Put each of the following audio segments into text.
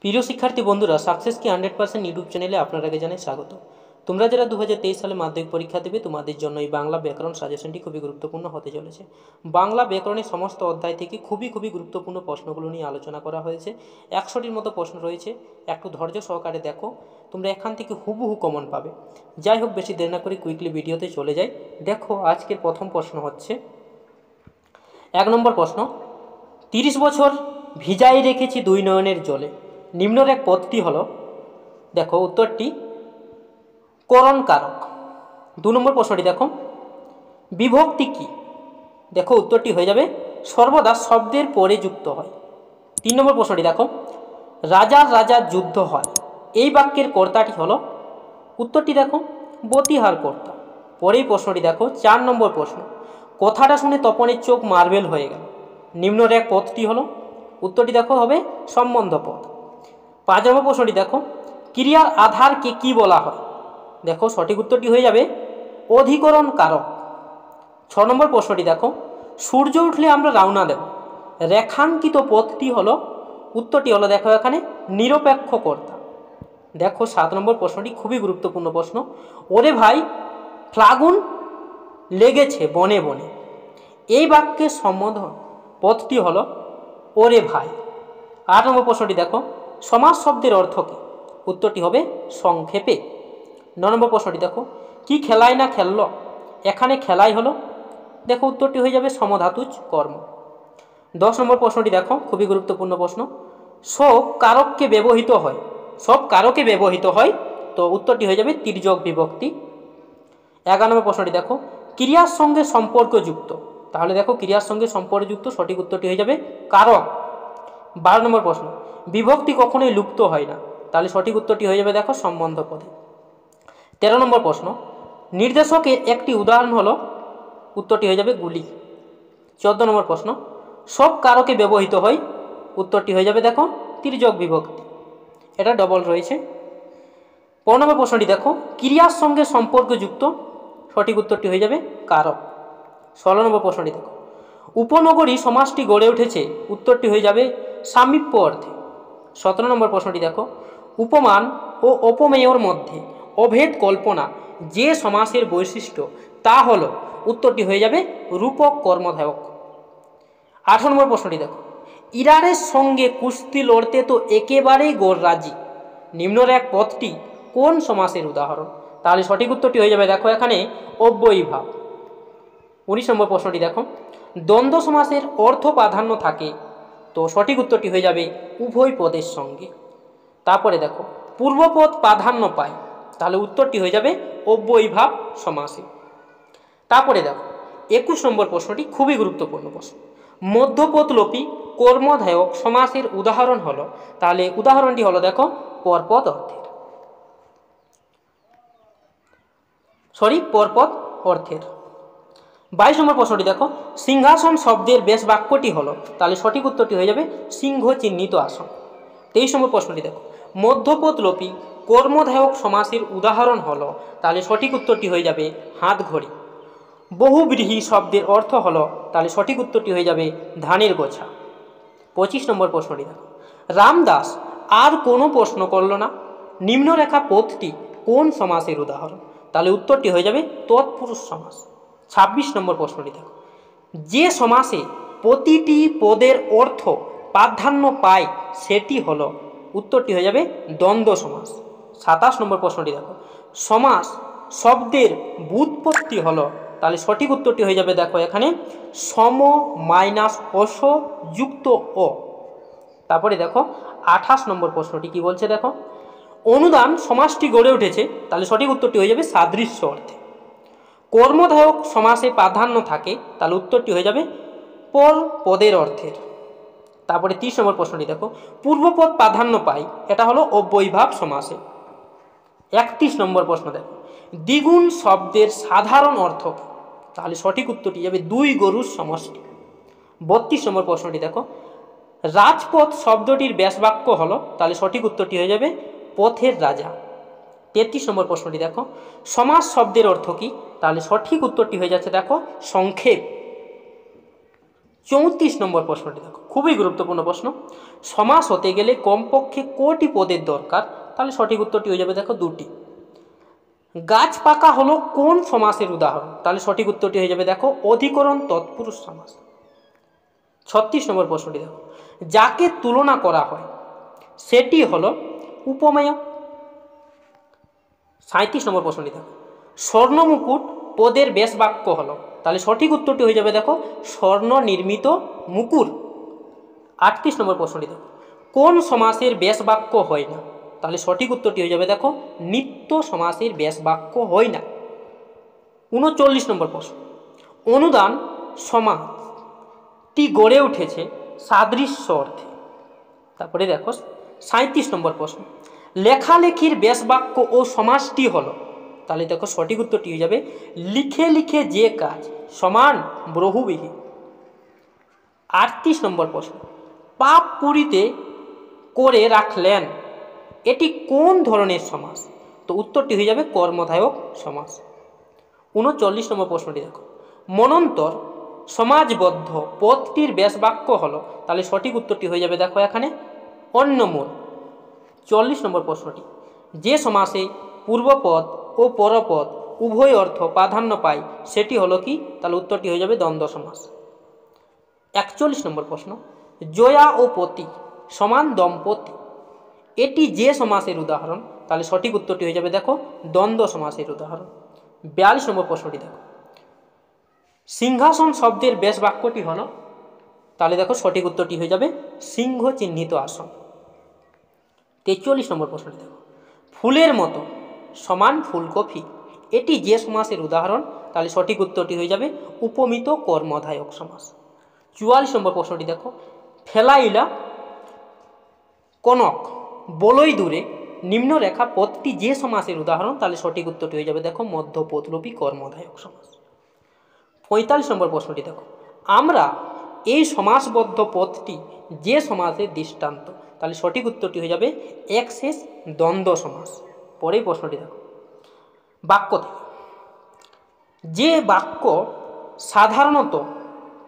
প্রিয় শিক্ষার্থী বন্ধুরা, সাকসেস কি 100% ইউটিউব চ্যানেলে আপনাদেরকে জানাই স্বাগত। তোমরা যারা 2023 সালে মাধ্যমিক পরীক্ষা দেবে, তোমাদের জন্য এই বাংলা ব্যাকরণ সাজেশনটি খুবই গুরুত্বপূর্ণ হতে চলেছে। বাংলা ব্যাকরণের সমস্ত অধ্যায় থেকে খুবই গুরুত্বপূর্ণ প্রশ্নগুলো নিয়ে আলোচনা করা হয়েছে। 100টির মতো প্রশ্ন রয়েছে। একটু ধৈর্য সহকারে দেখো, তোমরা এখান থেকে হুবহু কমন পাবে। যাই হোক, বেশি দেরি না করে কুইকলি ভিডিওতে চলে যাই। দেখো, আজকের প্রথম প্রশ্ন হচ্ছে 1 নম্বর প্রশ্ন, 30 বছর ভিজাই রেখেছি দুই নয়নের জলে, নিম্নের এক পদটি হলো, দেখো উত্তরটি করণ কারক। 2 নম্বর প্রশ্নটি দেখো, বিভক্তি কি? দেখো উত্তরটি হয়ে যাবে সর্বদা শব্দের পরে যুক্ত হয়। 3 নম্বর প্রশ্নটি দেখো, রাজার রাজার যুদ্ধ হয়, এই বাক্যের কর্তাটি হলো, উত্তরটি দেখো বতিহার কর্তা। পরেই প্রশ্নটি দেখো 4 নম্বর প্রশ্ন, কথাটা শুনে তপনের চোখ মার্বেল হয়ে গেল, নিম্নের এক পদটি হলো, উত্তরটি দেখো হবে সম্বন্ধ পদ। 5 নম্বর প্রশ্নটি দেখো, ক্রিয়ার আধারকে কি বলা হয়? দেখো সঠিক উত্তরটি হয়ে যাবে অধিকরণ কারক। 6 নম্বর প্রশ্নটি দেখো, সূর্য উঠলে আমরা রওনা দেব, রেখাঙ্কিত পথটি হলো, উত্তরটি হলো দেখো এখানে নিরপেক্ষ কর্তা। দেখো 7 নম্বর প্রশ্নটি খুবই গুরুত্বপূর্ণ প্রশ্ন, ওরে ভাই ফাল্গুন লেগেছে বনে বনে, এই বাক্যের সম্বোধন পদটি হলো ওরে ভাই। 8 নম্বর প্রশ্নটি দেখো, সমাস শব্দের অর্থ কী? উত্তরটি হবে সংক্ষেপে। 9 নম্বর প্রশ্নটি দেখো, কি খেলাই না খেলল, এখানে খেলাই হলো, দেখো উত্তরটি হয়ে যাবে সমধাতুজ কর্ম। 10 নম্বর প্রশ্নটি দেখো খুবই গুরুত্বপূর্ণ প্রশ্ন, সব কারককে ব্যবহৃত হয়, সব কারকে ব্যবহৃত হয়, তো উত্তরটি হয়ে যাবে তির্যক বিভক্তি। 11 নম্বর প্রশ্নটি দেখো, ক্রিয়ার সঙ্গে সম্পর্কযুক্ত, তাহলে দেখো ক্রিয়ার সঙ্গে সম্পর্কযুক্ত, সঠিক উত্তরটি হয়ে যাবে কারক। 12 নম্বর প্রশ্ন, বিভক্তি কখনোই লুপ্ত হয় না, তাহলে সঠিক উত্তরটি হয়ে যাবে দেখো সম্বন্ধ পদে। 13 নম্বর প্রশ্ন, নির্দেশকের একটি উদাহরণ হলো, উত্তরটি হয়ে যাবে গুলি। 14 নম্বর প্রশ্ন, সব কারকে ব্যবহৃত হয়, উত্তরটি হয়ে যাবে দেখো তির্যক বিভক্তি, এটা ডবল রয়েছে। 15 নম্বর প্রশ্নটি দেখো, ক্রিয়ার সঙ্গে সম্পর্কযুক্ত, সঠিক উত্তরটি হয়ে যাবে কারক। 16 নম্বর প্রশ্নটি দেখো, উপনগরী সমাজটি গড়ে উঠেছে, উত্তরটি হয়ে যাবে সামীপ্য অর্থে। 17 নম্বর প্রশ্নটি দেখো, উপমান ও অপমেয়র মধ্যে অভেদ কল্পনা যে সমাসের বৈশিষ্ট্য তা হলো, উত্তরটি হয়ে যাবে রূপক কর্মধায়ক। 18 নম্বর প্রশ্নটি দেখো, ইরারের সঙ্গে কুস্তি লড়তে তো একেবারেই গোর রাজি, নিম্নের এক পদটি কোন সমাসের উদাহরণ? তাহলে সঠিক উত্তরটি হয়ে যাবে দেখো এখানে অব্যয়ীভাব। 19 নম্বর প্রশ্নটি দেখো, দ্বন্দ্ব সমাসের অর্থ প্রাধান্য থাকে, তো সঠিক উত্তরটি হয়ে যাবে উভয় পদের সঙ্গে। তারপরে দেখো, পূর্বপদ প্রাধান্য পায়, তাহলে উত্তরটি হয়ে যাবে অব্যয়ীভাব সমাসে। তারপরে দেখো 21 নম্বর প্রশ্নটি খুবই গুরুত্বপূর্ণ প্রশ্ন, মধ্যপদলোপী কর্মধায়ক সমাসের উদাহরণ হলো, তাহলে উদাহরণটি হলো দেখো পরপদ অর্থের। 22 নম্বর প্রশ্নটি দেখো, সিংহাসন শব্দের বেশ বাক্যটি হলো, তাহলে সঠিক উত্তরটি হয়ে যাবে সিংহ চিহ্নিত আসন। 23 নম্বর প্রশ্নটি দেখো, মধ্যপদলোপী কর্মধায়ক সমাসের উদাহরণ হলো, তাহলে সঠিক উত্তরটি হয়ে যাবে হাত ঘড়ি। বহুব্রীহি শব্দের অর্থ হলো, তাহলে সঠিক উত্তরটি হয়ে যাবে ধানের গোছা। 25 নম্বর প্রশ্নটি দেখো, রামদাস আর কোনো প্রশ্ন করল না, নিম্নরেখা পদটি কোন সমাসের উদাহরণ? তাহলে উত্তরটি হয়ে যাবে তৎপুরুষ সমাস। 26 নম্বর প্রশ্নটি দেখো, যে সমাসে প্রতিটি পদের অর্থ প্রাধান্য পায় সেটি হলো, উত্তরটি হয়ে যাবে দ্বন্দ্ব সমাস। 27 নম্বর প্রশ্নটি দেখো, সমাস শব্দের ব্যুৎপত্তি হলো, তাহলে সঠিক উত্তরটি হয়ে যাবে দেখো এখানে সম মাইনাস অস যুক্ত অ। তারপরে দেখো 28 নম্বর প্রশ্নটি কি বলছে দেখো, অনুদান সমাসটি গড়ে উঠেছে, তাহলে সঠিক উত্তরটি হয়ে যাবে সাদৃশ্য অর্থে। কর্মধায়ক সমাসে প্রাধান্য থাকে, তাহলে উত্তরটি হয়ে যাবে পর পদের অর্থের। তারপরে 30 নম্বর প্রশ্নটি দেখো, পূর্বপদ প্রাধান্য পায়, এটা হলো অব্যয়ীভাব সমাসে। 31 নম্বর প্রশ্ন দেখো, দ্বিগুণ শব্দের সাধারণ অর্থ, তাহলে সঠিক উত্তরটি যাবে দুই গরুর সমষ্টি। 32 নম্বর প্রশ্নটি দেখো, রাজপথ শব্দটির ব্যাসবাক্য হলো, তাহলে সঠিক উত্তরটি হয়ে যাবে পথের রাজা। 33 নম্বর প্রশ্নটি দেখো, সমাস শব্দের অর্থ কী? তাহলে সঠিক উত্তরটি হয়ে যাচ্ছে দেখো সংক্ষেপ। 34 নম্বর প্রশ্নটি দেখো, খুবই গুরুত্বপূর্ণ প্রশ্ন। সমাস হতে গেলে কমপক্ষে কটি পদের দরকার? তাহলে সঠিক উত্তরটি হয়ে যাবে দেখো 2টি। গাছ পাকা হলো কোন সমাসের উদাহরণ? তাহলে সঠিক উত্তরটি হয়ে যাবে দেখো অধিকরণ তৎপুরুষ সমাস। 36 নম্বর প্রশ্নটি দেখো, যাকে তুলনা করা হয় সেটি হলো উপমেয়। 37 নম্বর প্রশ্নটি দেখো, স্বর্ণমুকুট পদের বেশ বাক্য হলো? তাহলে সঠিক উত্তরটি হয়ে যাবে দেখো স্বর্ণ নির্মিত মুকুর। 38 নম্বর প্রশ্নটি দেখো, কোন সমাসের বেশ বাক্য হয় না? তাহলে সঠিক উত্তরটি হয়ে যাবে দেখো নিত্য সমাসের বেশ বাক্য হয় না। 39 নম্বর প্রশ্ন, অনুদান সমাসটি গড়ে উঠেছে সাদৃশ্য অর্থে। তারপরে দেখো 37 নম্বর প্রশ্ন, লেখালেখির বেশ বাক্য ও সমাসটি হলো? তাহলে দেখো সঠিক উত্তরটি হয়ে যাবে লিখে লিখে যে কাজ সমান বহুব্রীহি। 38 নম্বর প্রশ্ন, পাপ পুরীতে করে রাখলেন, এটি কোন ধরনের সমাস? তো উত্তরটি হয়ে যাবে কর্মধায়ক সমাস। 39 নম্বর প্রশ্নটি দেখো, মনন্তর সমাজবদ্ধ পদটির বেশ বাক্য হলো? তাহলে সঠিক উত্তরটি হয়ে যাবে দেখো এখানে অন্যমূল। 40 নম্বর প্রশ্নটি, যে সমাসে পূর্বপদ ও পরপদ উভয় অর্থ প্রাধান্য পায় সেটি হলো কি? তাহলে উত্তরটি হয়ে যাবে দ্বন্দ্ব সমাস। 41 নম্বর প্রশ্ন, জয়া ও পতি সমান দম্পতি, এটি যে সমাসের উদাহরণ? তাহলে সঠিক উত্তরটি হয়ে যাবে দেখো দ্বন্দ্ব সমাসের উদাহরণ। 42 নম্বর প্রশ্নটি দেখো, সিংহাসন শব্দের বেশ বাক্যটি হলো? তাহলে দেখো সঠিক উত্তরটি হয়ে যাবে সিংহ চিহ্নিত আসন। 43 নম্বর প্রশ্নটি দেখো, ফুলের মতো সমান ফুলকপি, এটি যে সমাসের উদাহরণ? তাহলে সঠিক উত্তরটি হয়ে যাবে উপমিত কর্মধায়ক সমাস। 44 নম্বর প্রশ্নটি দেখো, ফেলাইলা কনক বলই দূরে নিম্নরেখা পদটি যে সমাসের উদাহরণ? তাহলে সঠিক উত্তরটি হয়ে যাবে দেখো মধ্যপদলোপী কর্মধায়ক সমাস। 45 নম্বর প্রশ্নটি দেখো, আমরা এই সমাসবদ্ধ পদটি যে সমাসের দৃষ্টান্ত? তাহলে সঠিক উত্তরটি হয়ে যাবে একশেষ দ্বন্দ্ব সমাস। পরেই প্রশ্নটি দেখো, বাক্য থেকে যে বাক্য সাধারণত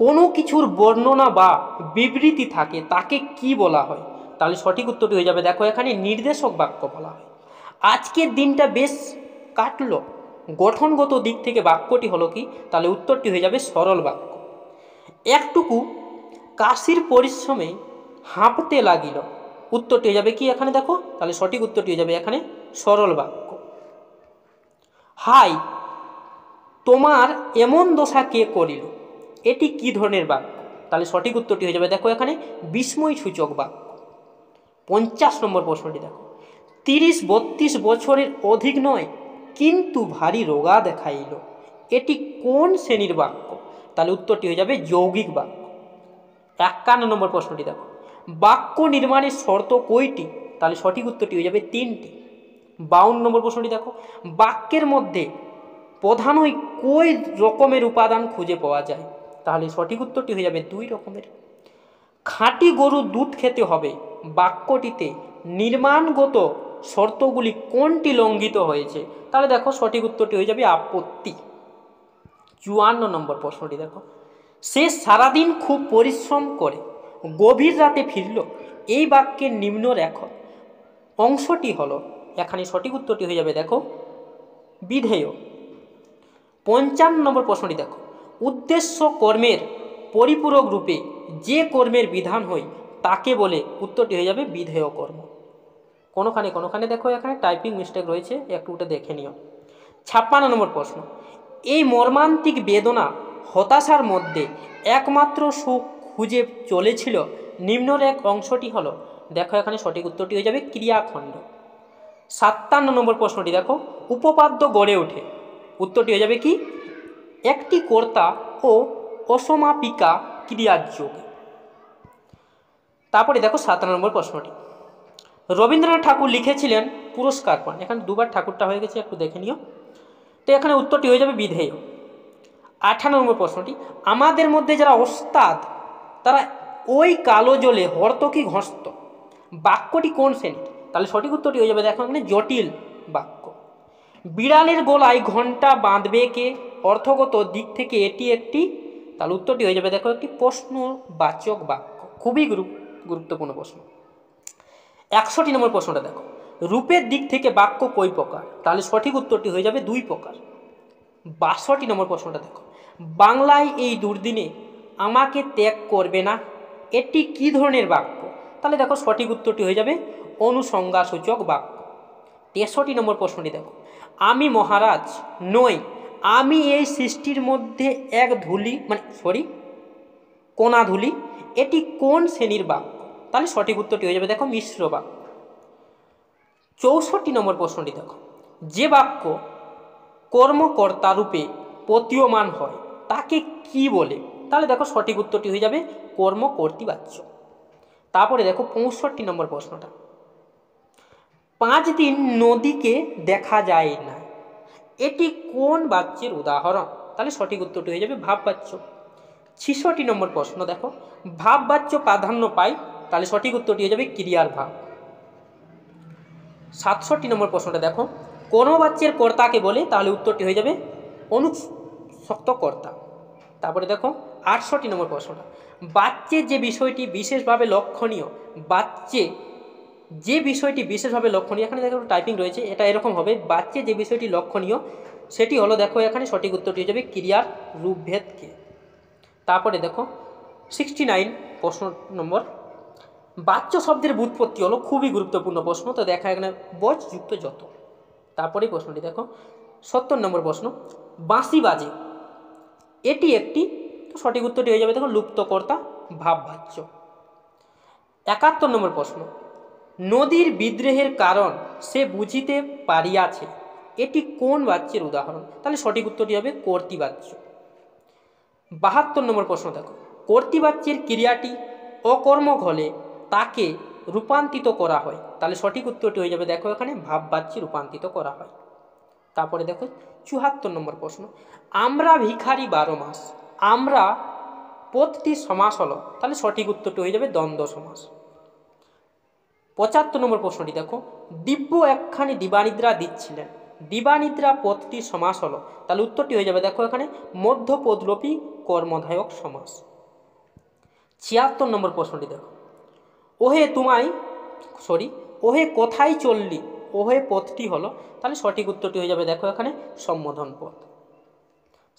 কোনো কিছুর বর্ণনা বা বিবৃতি থাকে তাকে কি বলা হয়? তাহলে সঠিক উত্তরটি হয়ে যাবে দেখো এখানে নির্দেশক বাক্য বলা হয়। আজকের দিনটা বেশ কাটলো, গঠনগত দিক থেকে বাক্যটি হলো কি? তাহলে উত্তরটি হয়ে যাবে সরল বাক্য। একটুকু কাশির পরিশ্রমে হাঁপতে লাগিল, উত্তরটি হয়ে যাবে কি এখানে দেখো? তাহলে সঠিক উত্তরটি হয়ে যাবে এখানে সরল বাক্য। হাই তোমার এমন দশা কে করিল, এটি কি ধরনের বাক্য? তাহলে সঠিক উত্তরটি হয়ে যাবে দেখো এখানে বিস্ময় সূচক বাক্য। 50 নম্বর প্রশ্নটি দেখো, 30-32 বছরের অধিক নয় কিন্তু ভারী রোগা দেখাইল, এটি কোন শ্রেণীর বাক্য? তাহলে উত্তরটি হয়ে যাবে যৌগিক বাক্য। 51 নম্বর প্রশ্নটি দেখো, বাক্য নির্মাণের শর্ত কয়টি? তাহলে সঠিক উত্তরটি হয়ে যাবে 3টি। 52 নম্বর প্রশ্নটি দেখো, বাক্যের মধ্যে প্রধানই কই রকমের উপাদান খুঁজে পাওয়া যায়? তাহলে সঠিক উত্তরটি হয়ে যাবে 2 রকমের। খাঁটি গরুর দুধ খেতে হবে বাক্যটিতে নির্মাণগত শর্তগুলি কোনটি লঙ্ঘিত হয়েছে? তাহলে দেখো সঠিক উত্তরটি হয়ে যাবে আপত্তি। 54 নম্বর প্রশ্নটি দেখো, সে সারাদিন খুব পরিশ্রম করে গভীর রাতে ফিরল, এই বাক্যের নিম্নরেখ অংশটি হলো? এখানে সঠিক উত্তরটি হয়ে যাবে দেখো বিধেয়। 55 নম্বর প্রশ্নটি দেখো, উদ্দেশ্য কর্মের পরিপূরক রূপে যে কর্মের বিধান হয় তাকে বলে? উত্তরটি হয়ে যাবে বিধেয় কর্ম। কোনোখানে দেখো এখানে টাইপিং মিস্টেক রয়েছে, একটু ওটা দেখে নিও। 56 নম্বর প্রশ্ন, এই মর্মান্তিক বেদনা হতাশার মধ্যে একমাত্র সুখ খুঁজে চলেছিল, নিম্নরেখ অংশটি হলো? দেখো এখানে সঠিক উত্তরটি হয়ে যাবে ক্রিয়াখণ্ড। 57 নম্বর প্রশ্নটি দেখো, উপপাদ্য গড়ে ওঠে, উত্তরটি হয়ে যাবে কি? একটি কর্তা ও অসমাপিকা ক্রিয়ার যোগে। তারপরে দেখো 57 নম্বর প্রশ্নটি, রবীন্দ্রনাথ ঠাকুর লিখেছিলেন পুরস্কার পান, এখানে দুবার ঠাকুরটা হয়ে গেছে, একটু দেখে নিও। তো এখানে উত্তরটি হয়ে যাবে বিধেয়। 58 নম্বর প্রশ্নটি, আমাদের মধ্যে যারা ওস্তাদ তারা ওই কালো জলে হর্তকি ঘসত, বাক্যটি কোন শ্রেণী? তাহলে সঠিক উত্তরটি হয়ে যাবে দেখো এখানে জটিল বাক্য। বিড়ালের গলায় ঘণ্টা বাঁধবে কে, অর্থগত দিক থেকে এটি একটি তাহলে উত্তরটি হয়ে যাবে দেখো একটি প্রশ্নবাচক বাক্য। খুবই গুরুত্বপূর্ণ প্রশ্ন। 61 নম্বর প্রশ্নটা দেখো, রূপের দিক থেকে বাক্য কয় প্রকার? তাহলে সঠিক উত্তরটি হয়ে যাবে 2 প্রকার। 62 নম্বর প্রশ্নটা দেখো, বাংলায় এই দুর্দিনে আমাকে ত্যাগ করবে না, এটি কি ধরনের বাক্য? তাহলে দেখো সঠিক উত্তরটি হয়ে যাবে অনুসংজ্ঞাসূচক বাক্য। 63 নম্বর প্রশ্নটি দেখো, আমি মহারাজ নই, আমি এই সৃষ্টির মধ্যে এক কোনা ধূলি, এটি কোন শ্রেণীর বাক্য? তাহলে সঠিক উত্তরটি হয়ে যাবে দেখো মিশ্র বাক্য। 64 নম্বর প্রশ্নটি দেখো, যে বাক্য কর্মকর্তা রূপে প্রতীয়মান হয় তাকে কি বলে? তাহলে দেখো সঠিক উত্তরটি হয়ে যাবে কর্মকর্তৃবাচ্য। তারপরে দেখো 65 নম্বর প্রশ্নটা, 5 দিন নদীকে দেখা যায় না, এটি কোন বাক্যের উদাহরণ? তাহলে সঠিক উত্তরটি হয়ে যাবে ভাববাচ্য। 66 নম্বর প্রশ্ন দেখো, ভাববাচ্য প্রাধান্য পায়, তাহলে সঠিক উত্তরটি হয়ে যাবে ক্রিয়ার ভাব। 67 নম্বর প্রশ্নটা দেখো, কর্মবাচ্যের কর্তাকে বলে? তাহলে উত্তরটি হয়ে যাবে অনুসক্ত কর্তা। তারপরে দেখো 68 নম্বর প্রশ্নটা, বাচ্যে যে বিষয়টি বিশেষভাবে লক্ষণীয়, এখানে দেখো টাইপিং রয়েছে, এটা এরকম হবে, বাচ্যে যে বিষয়টি লক্ষণীয় সেটি হলো, দেখো এখানে সঠিক উত্তরটি হয়ে যাবে ক্রিয়ার রূপভেদকে। তারপরে দেখো 69 প্রশ্ন নম্বর, বাচ্য শব্দের ব্যুৎপত্তি হলো, খুবই গুরুত্বপূর্ণ প্রশ্ন, তো দেখা এখানে বচ যুক্ত যত। তারপরেই প্রশ্নটি দেখো 70 নম্বর প্রশ্ন, বাঁশি বাজে, এটি একটি, তো সঠিক উত্তরটি হয়ে যাবে দেখো লুপ্তকর্তা ভাববাচ্য। 71 নম্বর প্রশ্ন, নদীর বিদ্রোহের কারণ সে বুঝিতে পারিয়াছে, এটি কোন বাচ্যের উদাহরণ? তাহলে সঠিক উত্তরটি হবে কর্তৃবাচ্য। 72 নম্বর প্রশ্ন দেখো, কর্তৃবাচ্যের ক্রিয়াটি অকর্মক হলে তাকে রূপান্তরিত করা হয়, তাহলে সঠিক উত্তরটি হয়ে যাবে দেখো এখানে ভাববাচ্যে রূপান্তরিত করা হয়। তারপরে দেখো 74 নম্বর প্রশ্ন, আমরা ভিখারি 12 মাস, আমরা পদটি সমাস হলো, তাহলে সঠিক উত্তরটি হয়ে যাবে দ্বন্দ্ব সমাস। 75 নম্বর প্রশ্নটি দেখো, দিব্য একখানি দিবানিদ্রা দিচ্ছিলেন, দিবানিদ্রা পদটি সমাস হলো, তাহলে উত্তরটি হয়ে যাবে দেখো এখানে মধ্যপদলোপী কর্মধায়ক সমাস। 76 নম্বর প্রশ্নটি দেখো, ওহে কোথায় চললি, ওহে পদটি হলো, তাহলে সঠিক উত্তরটি হয়ে যাবে দেখো এখানে সম্বোধন পদ।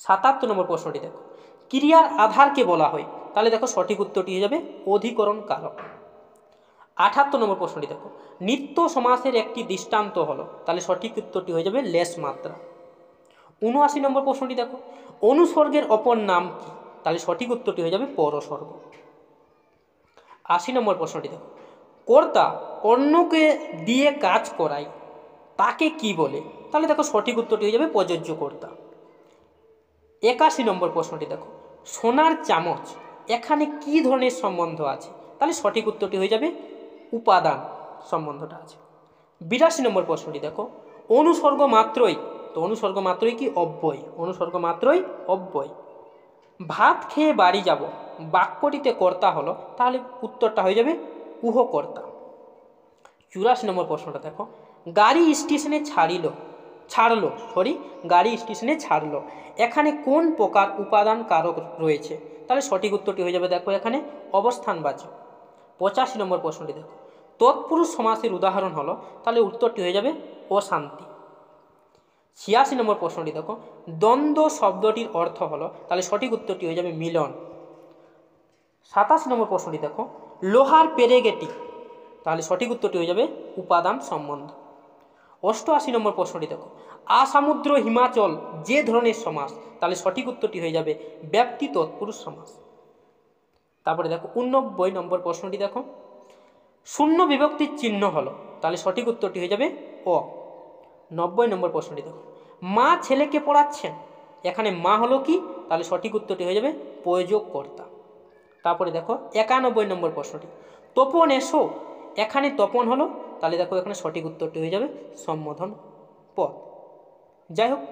77 নম্বর প্রশ্নটি দেখো, ক্রিয়ার আধারকে বলা হয়, তাহলে দেখো সঠিক উত্তরটি হয়ে যাবে অধিকরণ কারক। 78 নম্বর প্রশ্নটি দেখো, নিত্য সমাসের একটি দৃষ্টান্ত হলো, তাহলে সঠিক উত্তরটি হয়ে যাবে লেশ মাত্রা। 79 নম্বর প্রশ্নটি দেখো, অনুসর্গের অপর নাম কি? তাহলে সঠিক উত্তরটি হয়ে যাবে পরসর্গ। 80 নম্বর প্রশ্নটি দেখো, কর্তা অন্যকে দিয়ে কাজ করায় তাকে কি বলে? তাহলে দেখো সঠিক উত্তরটি হয়ে যাবে প্রযোজ্য কর্তা। 81 নম্বর প্রশ্নটি দেখো, সোনার চামচ, এখানে কি ধরনের সম্বন্ধ আছে? তাহলে সঠিক উত্তরটি হয়ে যাবে উপাদান সম্বন্ধটা আছে। 82 নম্বর প্রশ্নটি দেখো, অনুসর্গ মাত্রই, তো অনুসর্গ মাত্রই কি? অব্যয়, অনুসর্গ মাত্রই অব্যয়। ভাত খেয়ে বাড়ি যাব, বাক্যটিতে কর্তা হলো, তাহলে উত্তরটা হয়ে যাবে উহকর্তা। 84 নম্বর প্রশ্নটা দেখো, গাড়ি স্টেশনে ছাড়লো, এখানে কোন প্রকার উপাদান কারক রয়েছে? তাহলে সঠিক উত্তরটি হয়ে যাবে দেখো এখানে অবস্থানবাচক। 85 নম্বর প্রশ্নটি দেখো, তৎপুরুষ সমাসের উদাহরণ হলো, তাহলে উত্তরটি হয়ে যাবে অশান্তি। 86 নম্বর প্রশ্নটি দেখো, দ্বন্দ্ব শব্দটির অর্থ হলো, তাহলে সঠিক উত্তরটি হয়ে যাবে মিলন। 87 নম্বর প্রশ্নটি দেখো, লোহার পেরেগেটি, তাহলে সঠিক উত্তরটি হয়ে যাবে উপাদান সম্বন্ধ। 88 নম্বর প্রশ্নটি দেখো, আসামুদ্র হিমাচল যে ধরনের সমাস, তাহলে সঠিক উত্তরটি হয়ে যাবে ব্যক্তি তৎপুরুষ সমাস। তারপরে দেখো 89 নম্বর প্রশ্নটি দেখো, শূন্য বিভক্তির চিহ্ন হলো, তাহলে সঠিক উত্তরটি হয়ে যাবে অ। 90 নম্বর প্রশ্নটি দেখো, মা ছেলেকে পড়াচ্ছেন, এখানে মা হলো কি? তাহলে সঠিক উত্তরটি হয়ে যাবে প্রয়োজক কর্তা। তারপরে দেখো 91 নম্বর প্রশ্নটি, তপন এসো, এখানে তপন হলো, তাহলে দেখো এখানে সঠিক উত্তরটি হয়ে যাবে সম্বোধন পদ। যাই হোক,